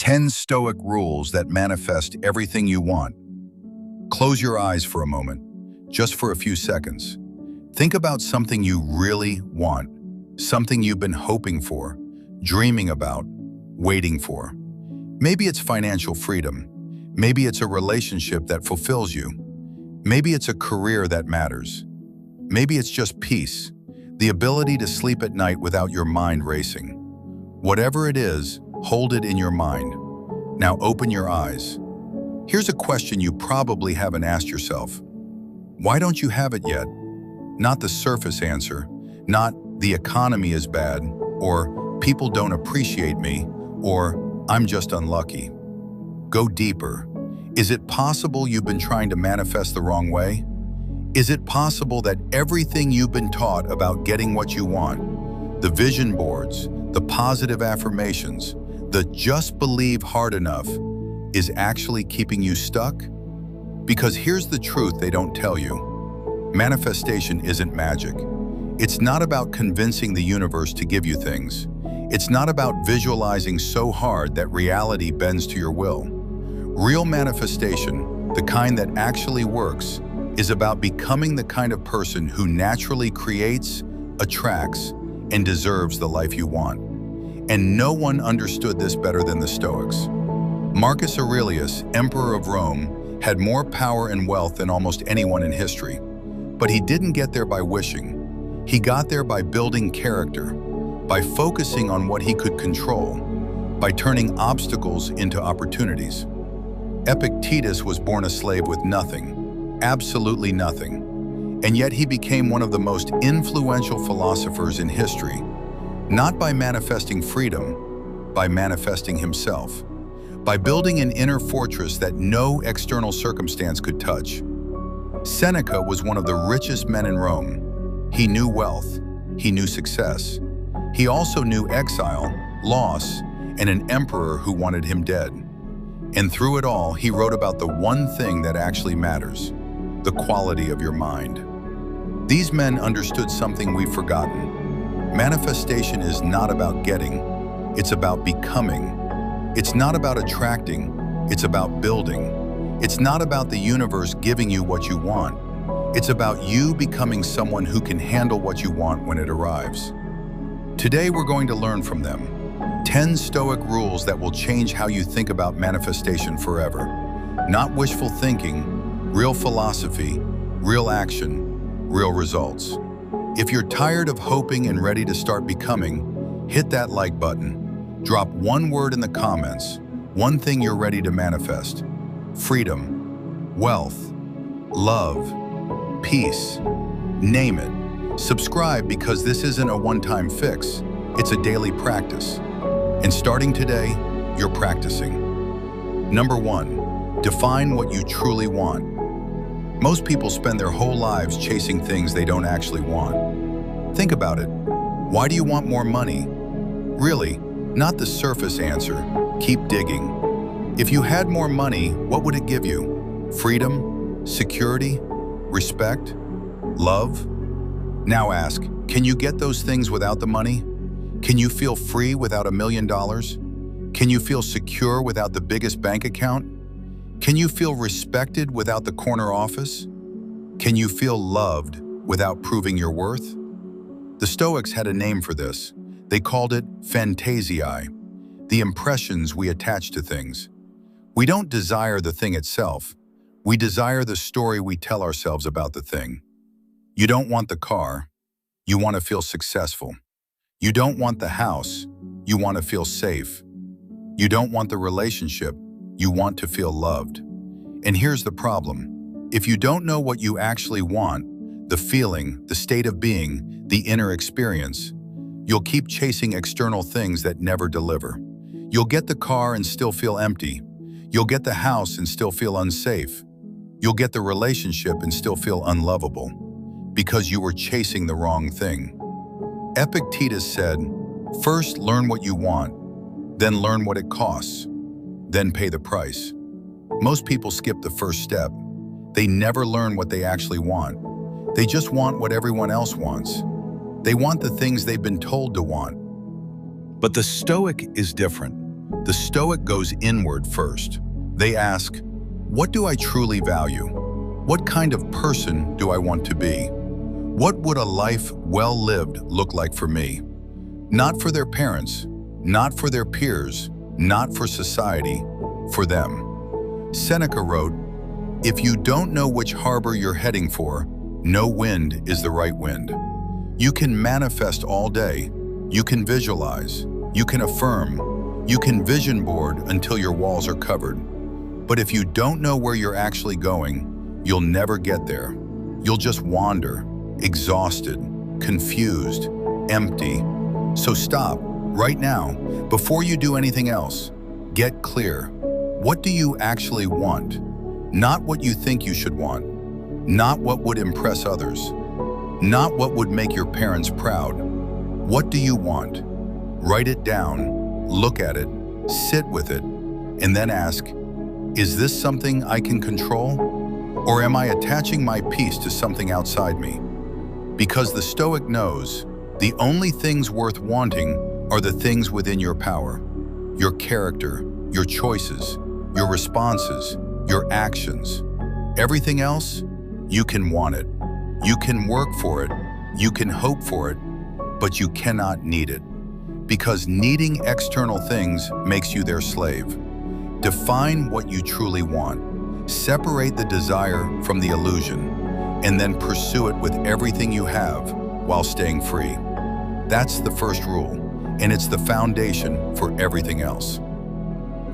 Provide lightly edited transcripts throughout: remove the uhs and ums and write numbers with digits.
10 Stoic rules that manifest everything you want. Close your eyes for a moment, just for a few seconds. Think about something you really want, something you've been hoping for, dreaming about, waiting for. Maybe it's financial freedom. Maybe it's a relationship that fulfills you. Maybe it's a career that matters. Maybe it's just peace, the ability to sleep at night without your mind racing. Whatever it is, hold it in your mind. Now open your eyes. Here's a question you probably haven't asked yourself. Why don't you have it yet? Not the surface answer, not the economy is bad, or people don't appreciate me, or I'm just unlucky. Go deeper. Is it possible you've been trying to manifest the wrong way? Is it possible that everything you've been taught about getting what you want, the vision boards, the positive affirmations, the just believe hard enough, is actually keeping you stuck? Because here's the truth they don't tell you. Manifestation isn't magic. It's not about convincing the universe to give you things. It's not about visualizing so hard that reality bends to your will. Real manifestation, the kind that actually works, is about becoming the kind of person who naturally creates, attracts, and deserves the life you want. And no one understood this better than the Stoics. Marcus Aurelius, emperor of Rome, had more power and wealth than almost anyone in history. But he didn't get there by wishing. He got there by building character, by focusing on what he could control, by turning obstacles into opportunities. Epictetus was born a slave with nothing, absolutely nothing. And yet he became one of the most influential philosophers in history, not by manifesting freedom, by manifesting himself, by building an inner fortress that no external circumstance could touch. Seneca was one of the richest men in Rome. He knew wealth, he knew success. He also knew exile, loss, and an emperor who wanted him dead. And through it all, he wrote about the one thing that actually matters, the quality of your mind. These men understood something we've forgotten. Manifestation is not about getting, it's about becoming. It's not about attracting, it's about building. It's not about the universe giving you what you want. It's about you becoming someone who can handle what you want when it arrives. Today we're going to learn from them. 10 Stoic rules that will change how you think about manifestation forever. Not wishful thinking, real philosophy, real action, real results. If you're tired of hoping and ready to start becoming, hit that like button. Drop one word in the comments, one thing you're ready to manifest. Freedom, wealth, love, peace, name it. Subscribe because this isn't a one-time fix, it's a daily practice. And starting today, you're practicing. Number 1, define what you truly want. Most people spend their whole lives chasing things they don't actually want. Think about it. Why do you want more money? Really, not the surface answer. Keep digging. If you had more money, what would it give you? Freedom? Security? Respect? Love? Now ask, can you get those things without the money? Can you feel free without $1 million? Can you feel secure without the biggest bank account? Can you feel respected without the corner office? Can you feel loved without proving your worth? The Stoics had a name for this. They called it phantasiae, the impressions we attach to things. We don't desire the thing itself. We desire the story we tell ourselves about the thing. You don't want the car. You want to feel successful. You don't want the house. You want to feel safe. You don't want the relationship. You want to feel loved. And here's the problem. If you don't know what you actually want, the feeling, the state of being, the inner experience, you'll keep chasing external things that never deliver. You'll get the car and still feel empty. You'll get the house and still feel unsafe. You'll get the relationship and still feel unlovable because you were chasing the wrong thing. Epictetus said, first learn what you want, then learn what it costs, then pay the price. Most people skip the first step. They never learn what they actually want. They just want what everyone else wants. They want the things they've been told to want. But the Stoic is different. The Stoic goes inward first. They ask, what do I truly value? What kind of person do I want to be? What would a life well lived look like for me? Not for their parents, not for their peers, not for society, for them. Seneca wrote, if you don't know which harbor you're heading for, no wind is the right wind. You can manifest all day. You can visualize. You can affirm. You can vision board until your walls are covered. But if you don't know where you're actually going, you'll never get there. You'll just wander, exhausted, confused, empty. So stop, right now, before you do anything else. Get clear. What do you actually want? Not what you think you should want. Not what would impress others. Not what would make your parents proud. What do you want? Write it down, look at it, sit with it, and then ask, is this something I can control? Or am I attaching my peace to something outside me? Because the Stoic knows, the only things worth wanting are the things within your power. Your character, your choices, your responses, your actions. Everything else, you can want it. You can work for it. You can hope for it, but you cannot need it. Because needing external things makes you their slave. Define what you truly want. Separate the desire from the illusion, and then pursue it with everything you have while staying free. That's the first rule, and it's the foundation for everything else.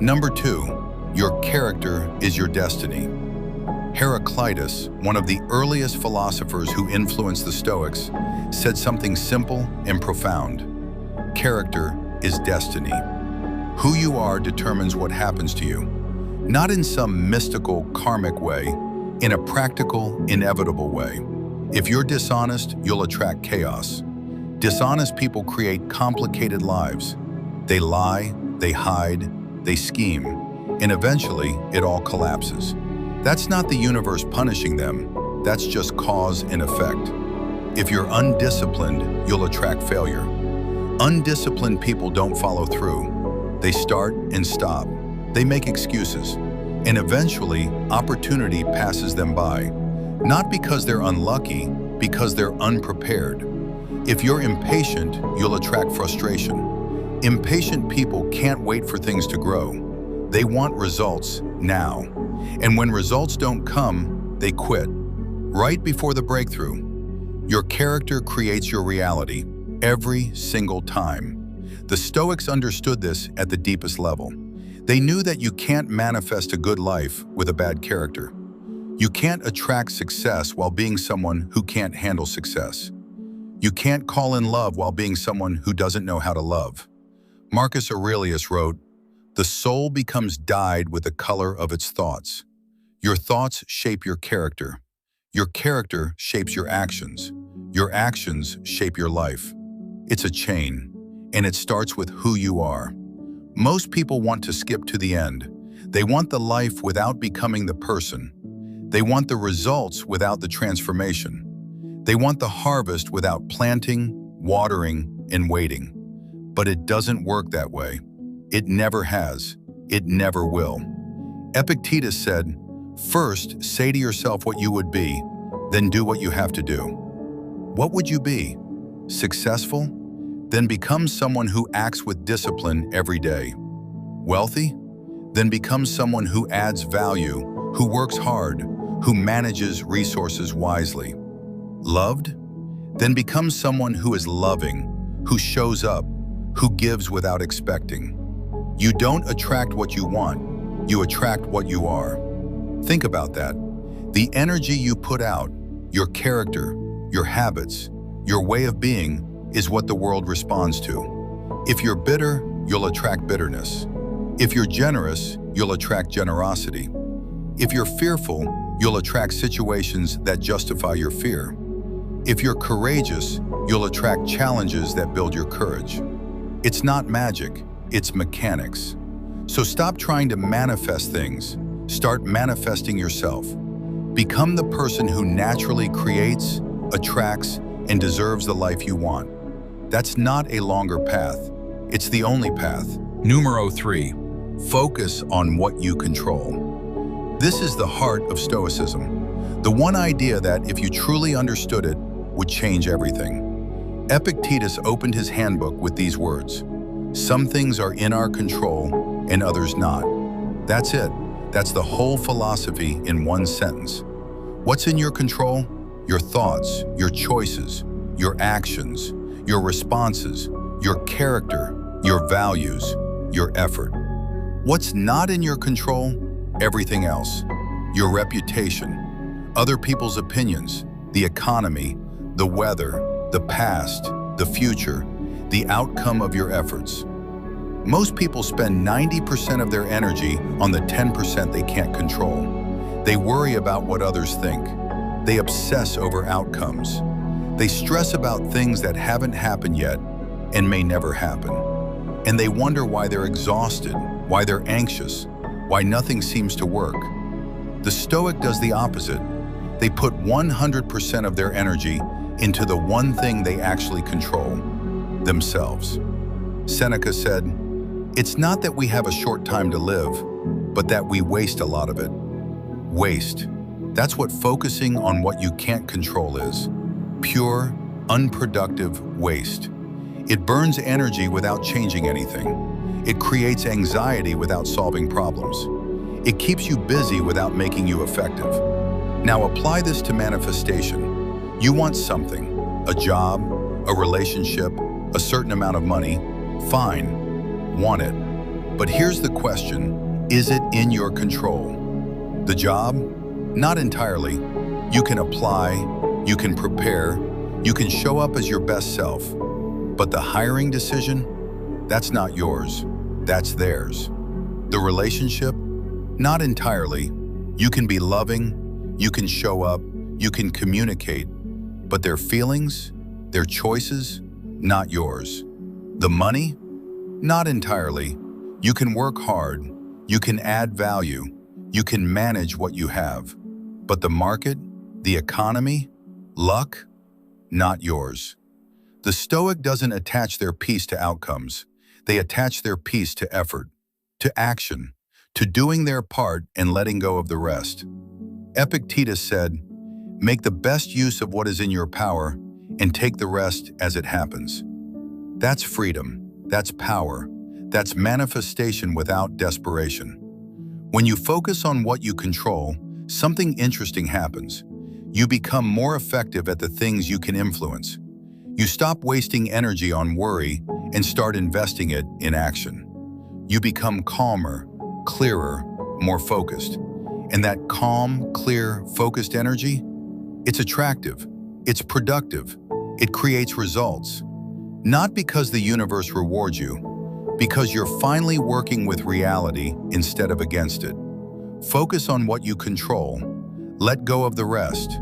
Number 2, your character is your destiny. Heraclitus, one of the earliest philosophers who influenced the Stoics, said something simple and profound. Character is destiny. Who you are determines what happens to you, not in some mystical, karmic way, in a practical, inevitable way. If you're dishonest, you'll attract chaos. Dishonest people create complicated lives. They lie, they hide, they scheme, and eventually it all collapses. That's not the universe punishing them, that's just cause and effect. If you're undisciplined, you'll attract failure. Undisciplined people don't follow through. They start and stop. They make excuses. And eventually, opportunity passes them by. Not because they're unlucky, because they're unprepared. If you're impatient, you'll attract frustration. Impatient people can't wait for things to grow. They want results now. And when results don't come, they quit. Right before the breakthrough. Your character creates your reality every single time. The Stoics understood this at the deepest level. They knew that you can't manifest a good life with a bad character. You can't attract success while being someone who can't handle success. You can't call in love while being someone who doesn't know how to love. Marcus Aurelius wrote, "The soul becomes dyed with the color of its thoughts." Your thoughts shape your character. Your character shapes your actions. Your actions shape your life. It's a chain, and it starts with who you are. Most people want to skip to the end. They want the life without becoming the person. They want the results without the transformation. They want the harvest without planting, watering, and waiting. But it doesn't work that way. It never has. It never will. Epictetus said, "First, say to yourself what you would be, then do what you have to do." What would you be? Successful? Then become someone who acts with discipline every day. Wealthy? Then become someone who adds value, who works hard, who manages resources wisely. Loved? Then become someone who is loving, who shows up, who gives without expecting. You don't attract what you want, you attract what you are. Think about that. The energy you put out, your character, your habits, your way of being, is what the world responds to. If you're bitter, you'll attract bitterness. If you're generous, you'll attract generosity. If you're fearful, you'll attract situations that justify your fear. If you're courageous, you'll attract challenges that build your courage. It's not magic, it's mechanics. So stop trying to manifest things. Start manifesting yourself. Become the person who naturally creates, attracts, and deserves the life you want. That's not a longer path. It's the only path. Numero 3, focus on what you control. This is the heart of Stoicism, the one idea that, if you truly understood it, would change everything. Epictetus opened his handbook with these words: "Some things are in our control and others not." That's it. That's the whole philosophy in one sentence. What's in your control? Your thoughts, your choices, your actions, your responses, your character, your values, your effort. What's not in your control? Everything else. Your reputation, other people's opinions, the economy, the weather, the past, the future, the outcome of your efforts. Most people spend 90% of their energy on the 10% they can't control. They worry about what others think. They obsess over outcomes. They stress about things that haven't happened yet and may never happen. And they wonder why they're exhausted, why they're anxious, why nothing seems to work. The Stoic does the opposite. They put 100% of their energy into the one thing they actually control: themselves. Seneca said, "It's not that we have a short time to live, but that we waste a lot of it." Waste. That's what focusing on what you can't control is. Pure, unproductive waste. It burns energy without changing anything. It creates anxiety without solving problems. It keeps you busy without making you effective. Now apply this to manifestation. You want something, a job, a relationship, a certain amount of money. Fine, want it. But here's the question: is it in your control? The job? Not entirely. You can apply, you can prepare, you can show up as your best self. But the hiring decision? That's not yours, that's theirs. The relationship? Not entirely. You can be loving, you can show up, you can communicate, but their feelings, their choices, not yours. The money? Not entirely. You can work hard, you can add value, you can manage what you have. But the market, the economy, luck, not yours. The Stoic doesn't attach their peace to outcomes. They attach their peace to effort, to action, to doing their part and letting go of the rest. Epictetus said, "Make the best use of what is in your power and take the rest as it happens." That's freedom, that's power, that's manifestation without desperation. When you focus on what you control, something interesting happens. You become more effective at the things you can influence. You stop wasting energy on worry and start investing it in action. You become calmer, clearer, more focused. And that calm, clear, focused energy, it's attractive, it's productive, it creates results. Not because the universe rewards you, because you're finally working with reality instead of against it. Focus on what you control. Let go of the rest.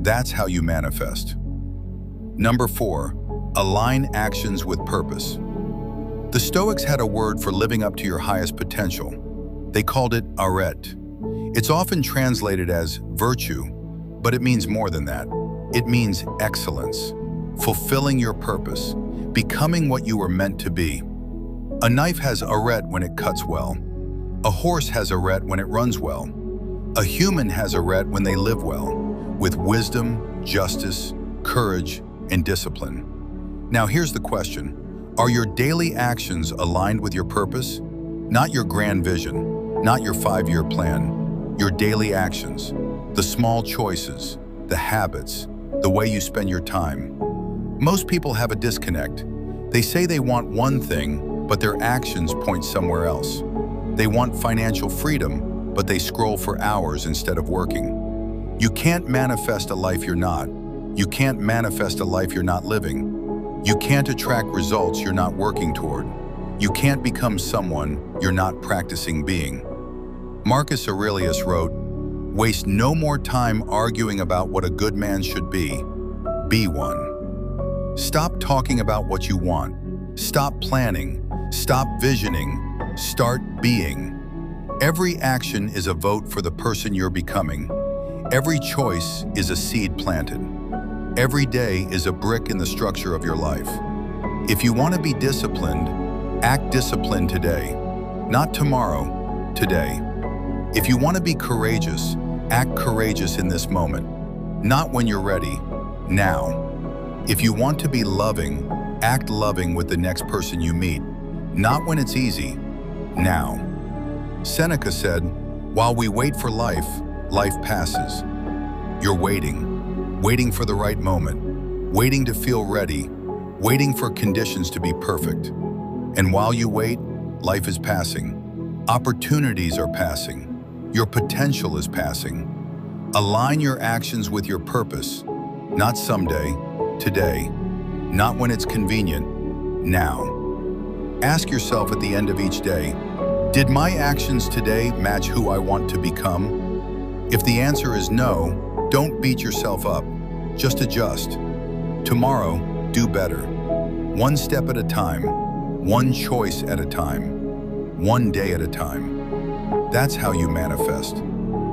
That's how you manifest. Number 4, align actions with purpose. The Stoics had a word for living up to your highest potential. They called it aret. It's often translated as virtue, but it means more than that. It means excellence, fulfilling your purpose, becoming what you were meant to be. A knife has aret when it cuts well. A horse has aret when it runs well. A human has aret when they live well, with wisdom, justice, courage, and discipline. Now here's the question. Are your daily actions aligned with your purpose? Not your grand vision, not your 5-year plan. Your daily actions, the small choices, the habits, the way you spend your time. Most people have a disconnect. They say they want one thing, but their actions point somewhere else. They want financial freedom, but they scroll for hours instead of working. You can't manifest a life you're not. You can't manifest a life you're not living. You can't attract results you're not working toward. You can't become someone you're not practicing being. Marcus Aurelius wrote, "Waste no more time arguing about what a good man should be. Be one." Stop talking about what you want. Stop planning. Stop visioning. Start being. Every action is a vote for the person you're becoming. Every choice is a seed planted. Every day is a brick in the structure of your life. If you want to be disciplined, Act disciplined today, not tomorrow, today. If you want to be courageous, act courageous in this moment, not when you're ready, now. If you want to be loving, act loving with the next person you meet, not when it's easy, now. Seneca said, "While we wait for life, life passes." You're waiting for the right moment, waiting to feel ready, waiting for conditions to be perfect. And while you wait, life is passing. Opportunities are passing. Your potential is passing. Align your actions with your purpose, not someday, today, not when it's convenient, now. Ask yourself at the end of each day, did my actions today match who I want to become? If the answer is no, don't beat yourself up, just adjust. Tomorrow, do better. One step at a time, one choice at a time, one day at a time. That's how you manifest.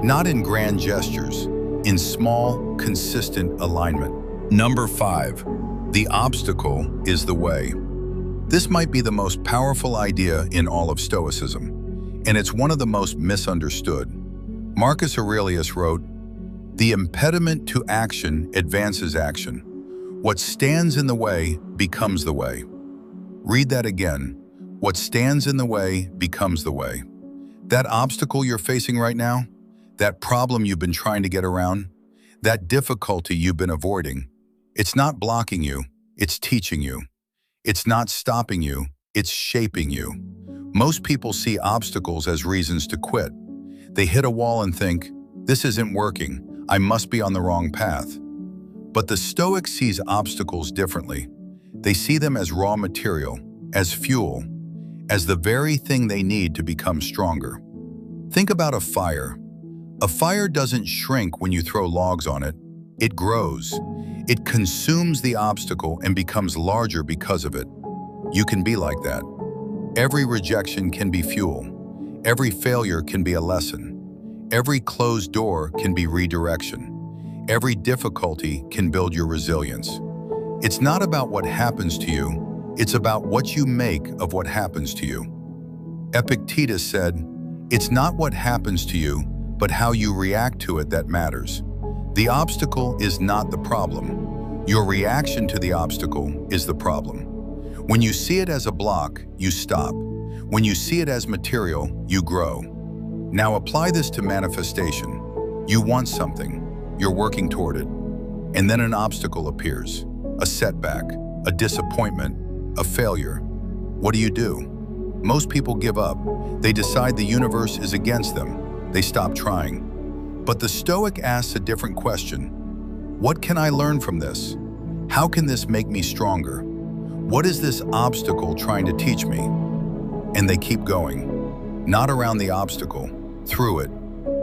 Not in grand gestures, in small, consistent alignment. Number 5, the obstacle is the way. This might be the most powerful idea in all of Stoicism, and it's one of the most misunderstood. Marcus Aurelius wrote, "The impediment to action advances action. What stands in the way becomes the way." Read that again. What stands in the way becomes the way. That obstacle you're facing right now, that problem you've been trying to get around, that difficulty you've been avoiding, it's not blocking you, it's teaching you. It's not stopping you, it's shaping you. Most people see obstacles as reasons to quit. They hit a wall and think, "This isn't working, I must be on the wrong path." But the Stoic sees obstacles differently. They see them as raw material, as fuel, as the very thing they need to become stronger. Think about a fire. A fire doesn't shrink when you throw logs on it. It grows. It consumes the obstacle and becomes larger because of it. You can be like that. Every rejection can be fuel. Every failure can be a lesson. Every closed door can be redirection. Every difficulty can build your resilience. It's not about what happens to you, it's about what you make of what happens to you. Epictetus said, "It's not what happens to you, but how you react to it that matters." The obstacle is not the problem. Your reaction to the obstacle is the problem. When you see it as a block, you stop. When you see it as material, you grow. Now apply this to manifestation. You want something, you're working toward it, and then an obstacle appears, a setback, a disappointment, a failure. What do? Most people give up. They decide the universe is against them. They stop trying. But the Stoic asks a different question. What can I learn from this? How can this make me stronger? What is this obstacle trying to teach me? And they keep going. Not around the obstacle, through it,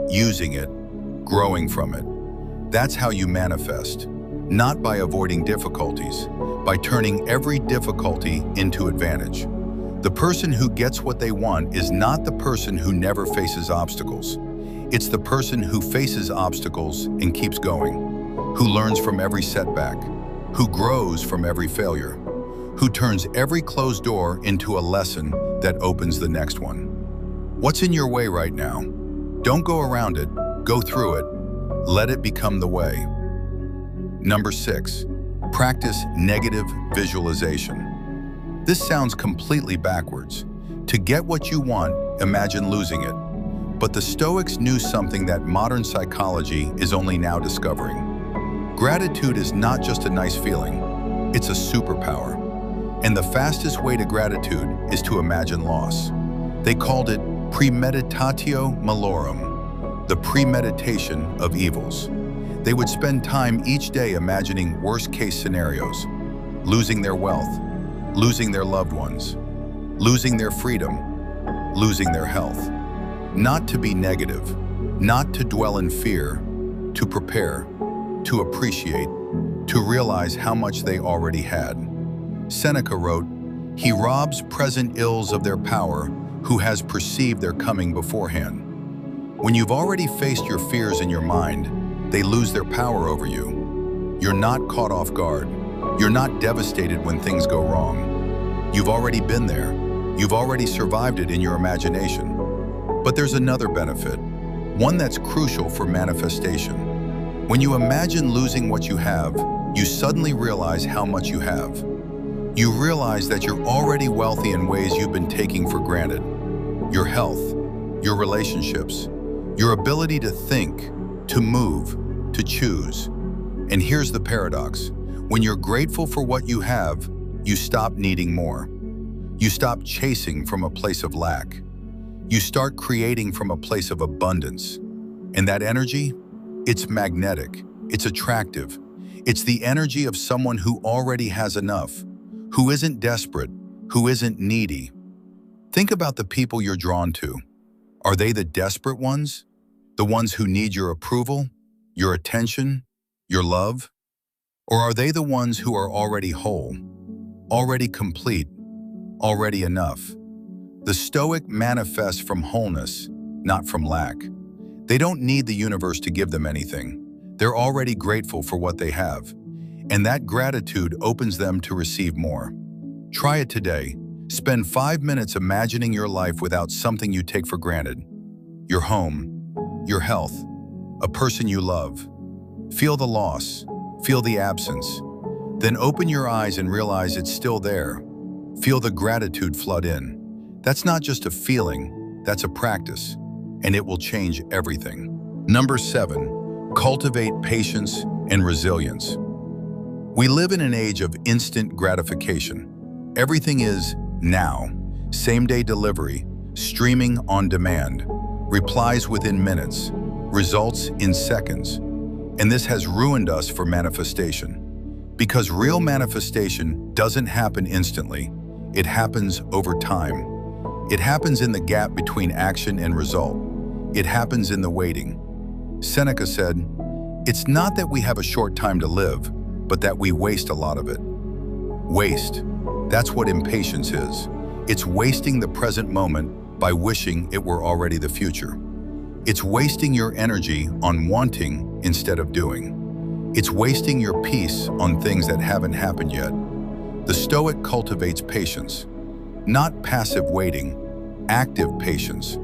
using it, growing from it. That's how you manifest. Not by avoiding difficulties, by turning every difficulty into advantage. The person who gets what they want is not the person who never faces obstacles. It's the person who faces obstacles and keeps going, who learns from every setback, who grows from every failure, who turns every closed door into a lesson that opens the next one. What's in your way right now? Don't go around it, go through it. Let it become the way. Number 6, practice negative visualization. This sounds completely backwards. To get what you want, imagine losing it. But the Stoics knew something that modern psychology is only now discovering. Gratitude is not just a nice feeling, it's a superpower. And the fastest way to gratitude is to imagine loss. They called it premeditatio malorum, the premeditation of evils. They would spend time each day imagining worst-case scenarios, losing their wealth, losing their loved ones, losing their freedom, losing their health. Not to be negative, not to dwell in fear, to prepare, to appreciate, to realize how much they already had. Seneca wrote, "He robs present ills of their power who has perceived their coming beforehand." When you've already faced your fears in your mind, they lose their power over you. You're not caught off guard. You're not devastated when things go wrong. You've already been there. You've already survived it in your imagination. But there's another benefit, one that's crucial for manifestation. When you imagine losing what you have, you suddenly realize how much you have. You realize that you're already wealthy in ways you've been taking for granted. Your health, your relationships, your ability to think, to move, to choose. And here's the paradox. When you're grateful for what you have, you stop needing more. You stop chasing from a place of lack. You start creating from a place of abundance. And that energy, it's magnetic, it's attractive. It's the energy of someone who already has enough, who isn't desperate, who isn't needy. Think about the people you're drawn to. Are they the desperate ones? The ones who need your approval, your attention, your love? Or are they the ones who are already whole, already complete, already enough? The Stoic manifests from wholeness, not from lack. They don't need the universe to give them anything. They're already grateful for what they have. And that gratitude opens them to receive more. Try it today. Spend 5 minutes imagining your life without something you take for granted. Your home, your health, a person you love. Feel the loss, feel the absence. Then open your eyes and realize it's still there. Feel the gratitude flood in. That's not just a feeling, that's a practice, and it will change everything. Number 7, cultivate patience and resilience. We live in an age of instant gratification. Everything is now, same-day delivery, streaming on demand, replies within minutes, results in seconds. And this has ruined us for manifestation. Because real manifestation doesn't happen instantly, it happens over time. It happens in the gap between action and result. It happens in the waiting. Seneca said, "It's not that we have a short time to live, but that we waste a lot of it." Waste. That's what impatience is. It's wasting the present moment by wishing it were already the future. It's wasting your energy on wanting instead of doing. It's wasting your peace on things that haven't happened yet. The Stoic cultivates patience. Not passive waiting, active patience.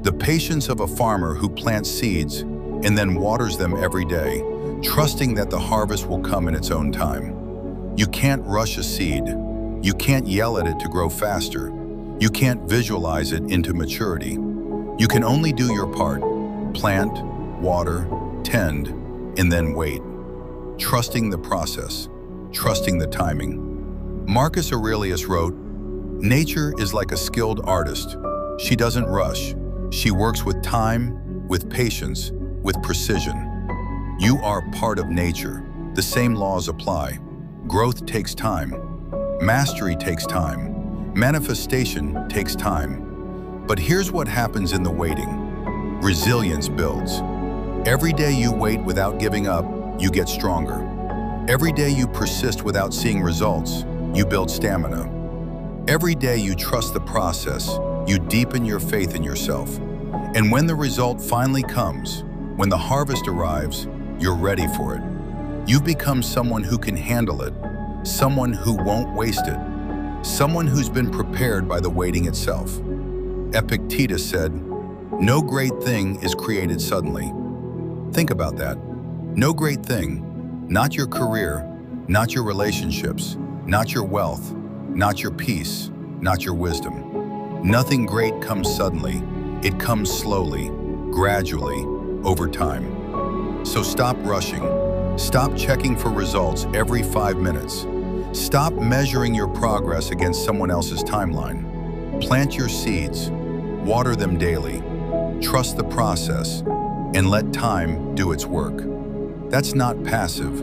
The patience of a farmer who plants seeds and then waters them every day, trusting that the harvest will come in its own time. You can't rush a seed. You can't yell at it to grow faster. You can't visualize it into maturity. You can only do your part, plant, water, tend, and then wait. Trusting the process, trusting the timing. Marcus Aurelius wrote, "Nature is like a skilled artist. She doesn't rush. She works with time, with patience, with precision." You are part of nature. The same laws apply. Growth takes time. Mastery takes time. Manifestation takes time. But here's what happens in the waiting. Resilience builds. Every day you wait without giving up, you get stronger. Every day you persist without seeing results, you build stamina. Every day you trust the process, you deepen your faith in yourself. And when the result finally comes, when the harvest arrives, you're ready for it. You've become someone who can handle it, someone who won't waste it, someone who's been prepared by the waiting itself. Epictetus said, "No great thing is created suddenly." Think about that. No great thing, not your career, not your relationships, not your wealth, not your peace, not your wisdom. Nothing great comes suddenly. It comes slowly, gradually, over time. So stop rushing. Stop checking for results every 5 minutes. Stop measuring your progress against someone else's timeline. Plant your seeds, water them daily, trust the process, and let time do its work. That's not passive,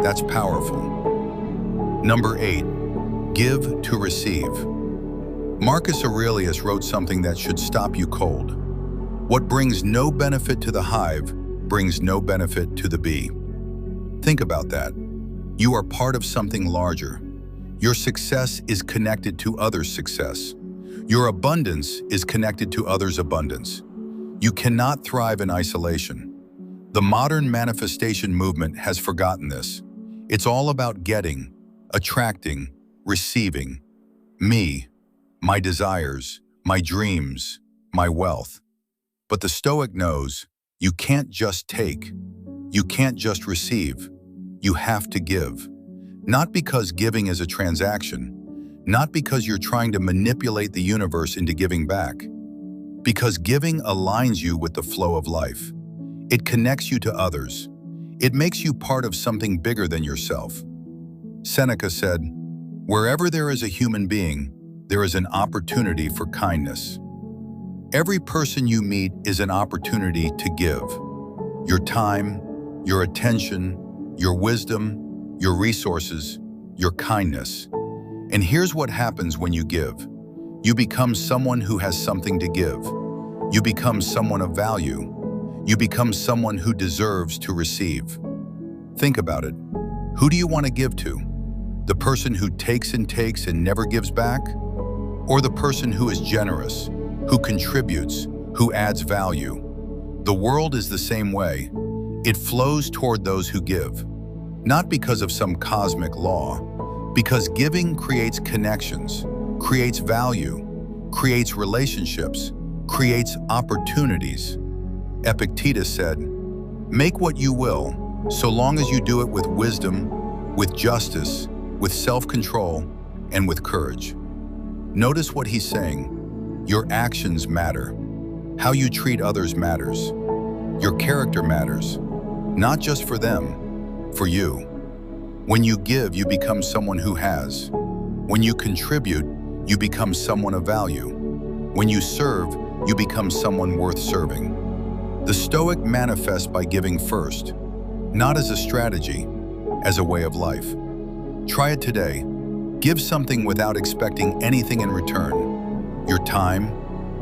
that's powerful. Number 8, give to receive. Marcus Aurelius wrote something that should stop you cold. What brings no benefit to the hive brings no benefit to the bee. Think about that. You are part of something larger. Your success is connected to others' success. Your abundance is connected to others' abundance. You cannot thrive in isolation. The modern manifestation movement has forgotten this. It's all about getting, attracting, receiving. Me, my desires, my dreams, my wealth. But the Stoic knows you can't just take, you can't just receive, you have to give. Not because giving is a transaction, not because you're trying to manipulate the universe into giving back, because giving aligns you with the flow of life. It connects you to others. It makes you part of something bigger than yourself. Seneca said, "Wherever there is a human being, there is an opportunity for kindness." Every person you meet is an opportunity to give. Your time, your attention, your wisdom, your resources, your kindness. And here's what happens when you give. You become someone who has something to give. You become someone of value. You become someone who deserves to receive. Think about it. Who do you want to give to? The person who takes and never gives back? Or the person who is generous, who contributes, who adds value? The world is the same way. It flows toward those who give. Not because of some cosmic law, because giving creates connections, creates value, creates relationships, creates opportunities. Epictetus said, "Make what you will, so long as you do it with wisdom, with justice, with self-control, and with courage." Notice what he's saying. Your actions matter. How you treat others matters. Your character matters, not just for them, for you. When you give, you become someone who has. When you contribute, you become someone of value. When you serve, you become someone worth serving. The Stoic manifests by giving first, not as a strategy, as a way of life. Try it today. Give something without expecting anything in return. Your time,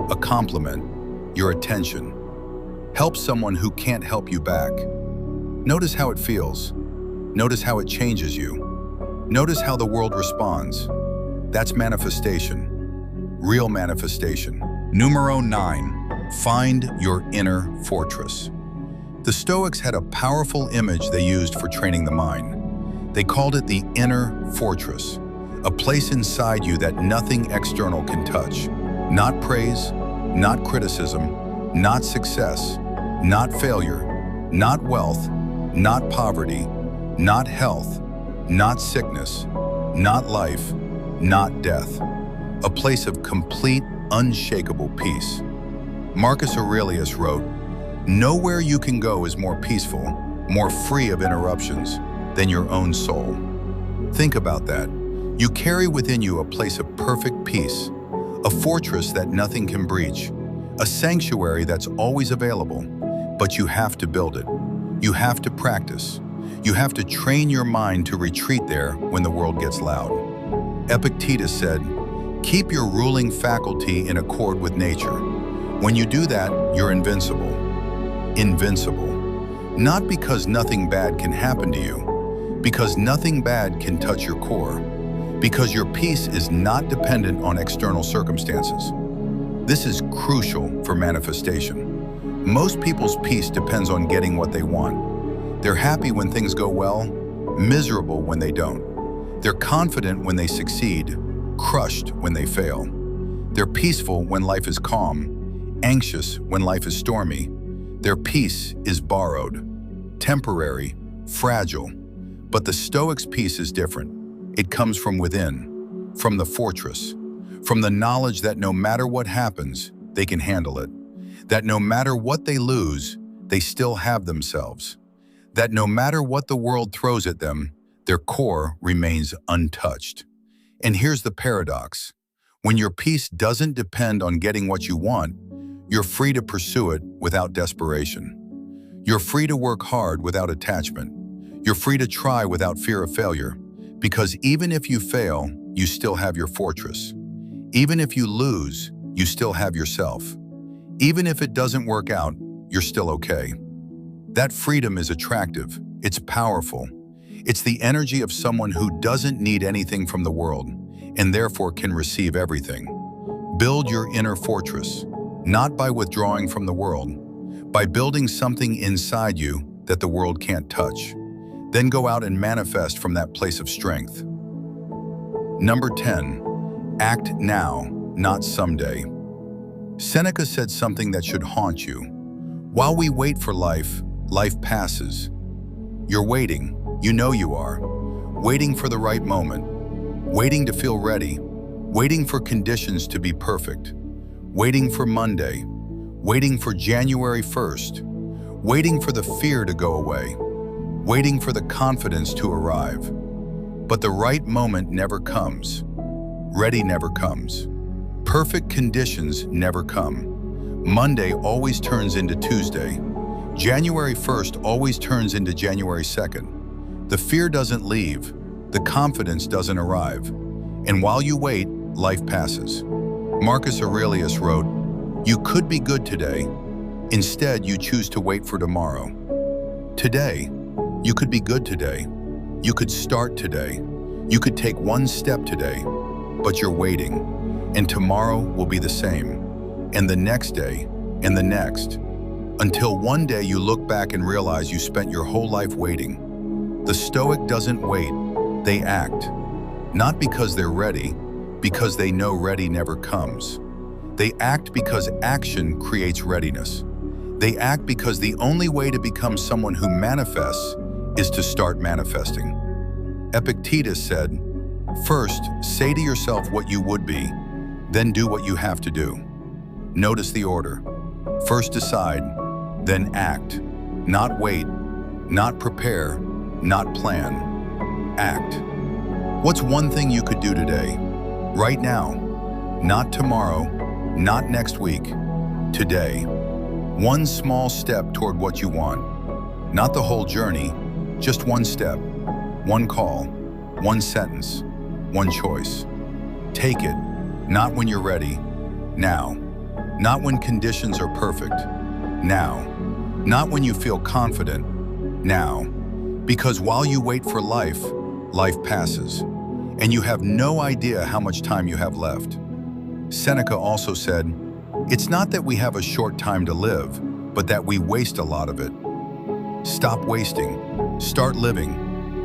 a compliment, your attention. Help someone who can't help you back. Notice how it feels. Notice how it changes you. Notice how the world responds. That's manifestation. Real manifestation. Numero 9. Find your inner fortress. The Stoics had a powerful image they used for training the mind. They called it the inner fortress, a place inside you that nothing external can touch. Not praise, not criticism, not success, not failure, not wealth, not poverty, not health, not sickness, not life, not death. A place of complete, unshakable peace. Marcus Aurelius wrote, "Nowhere you can go is more peaceful, more free of interruptions than your own soul." Think about that. You carry within you a place of perfect peace, a fortress that nothing can breach, a sanctuary that's always available, but you have to build it. You have to practice. You have to train your mind to retreat there when the world gets loud. Epictetus said, "Keep your ruling faculty in accord with nature. When you do that, you're invincible." Invincible. Not because nothing bad can happen to you, because nothing bad can touch your core, because your peace is not dependent on external circumstances. This is crucial for manifestation. Most people's peace depends on getting what they want. They're happy when things go well, miserable when they don't. They're confident when they succeed, crushed when they fail. They're peaceful when life is calm, anxious when life is stormy. Their peace is borrowed, temporary, fragile. But the Stoics' peace is different. It comes from within, from the fortress, from the knowledge that no matter what happens, they can handle it. That no matter what they lose, they still have themselves. That no matter what the world throws at them, their core remains untouched. And here's the paradox. When your peace doesn't depend on getting what you want, you're free to pursue it without desperation. You're free to work hard without attachment. You're free to try without fear of failure, because even if you fail, you still have your fortress. Even if you lose, you still have yourself. Even if it doesn't work out, you're still okay. That freedom is attractive. It's powerful. It's the energy of someone who doesn't need anything from the world and therefore can receive everything. Build your inner fortress, not by withdrawing from the world, by building something inside you that the world can't touch. Then go out and manifest from that place of strength. Number 10, act now, not someday. Seneca said something that should haunt you. While we wait for life, life passes. You're waiting, you know you are. Waiting for the right moment. Waiting to feel ready. Waiting for conditions to be perfect. Waiting for Monday. Waiting for January 1st. Waiting for the fear to go away. Waiting for the confidence to arrive. But the right moment never comes. Ready never comes. Perfect conditions never come. Monday always turns into Tuesday. January 1st always turns into January 2nd. The fear doesn't leave. The confidence doesn't arrive. And while you wait, life passes. Marcus Aurelius wrote, "You could be good today. Instead, you choose to wait for tomorrow." Today, you could be good today. You could start today. You could take one step today, but you're waiting. And tomorrow will be the same. And the next day, and the next. Until one day you look back and realize you spent your whole life waiting. The Stoic doesn't wait, they act. Not because they're ready, because they know ready never comes. They act because action creates readiness. They act because the only way to become someone who manifests is to start manifesting. Epictetus said, "First, say to yourself what you would be, then do what you have to do." Notice the order. First decide, then act. Not wait, not prepare, not plan. Act. What's one thing you could do today? Right now. Not tomorrow, not next week. Today. One small step toward what you want. Not the whole journey, just one step. One call, one sentence, one choice. Take it, not when you're ready, now. Not when conditions are perfect, now. Not when you feel confident, now. Because while you wait for life, life passes, and you have no idea how much time you have left. Seneca also said, "It's not that we have a short time to live, but that we waste a lot of it." Stop wasting. Start living.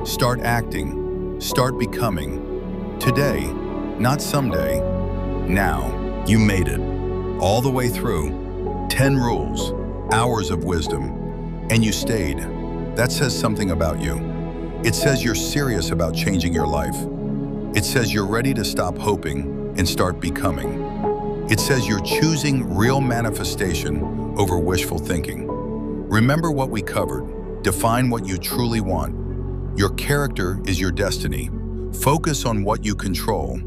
Start acting. Start becoming. Today, not someday. Now. You made it. All the way through. 10 rules. Hours of wisdom. And you stayed. That says something about you. It says you're serious about changing your life. It says you're ready to stop hoping and start becoming. It says you're choosing real manifestation over wishful thinking. Remember what we covered. Define what you truly want. Your character is your destiny. Focus on what you control.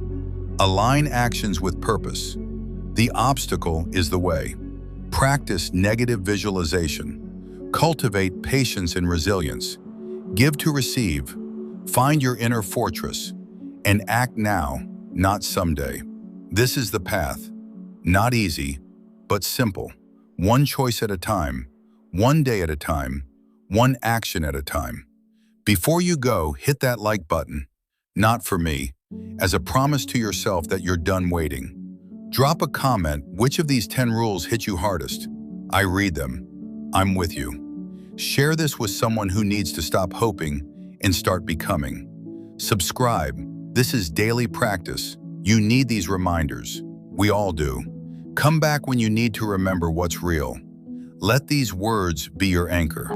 Align actions with purpose. The obstacle is the way. Practice negative visualization. Cultivate patience and resilience. Give to receive. Find your inner fortress. And act now, not someday. This is the path. Not easy, but simple. One choice at a time. One day at a time. One action at a time. Before you go, hit that like button. Not for me, as a promise to yourself that you're done waiting. Drop a comment which of these 10 rules hit you hardest. I read them. I'm with you. Share this with someone who needs to stop hoping and start becoming. Subscribe. This is daily practice. You need these reminders. We all do. Come back when you need to remember what's real. Let these words be your anchor.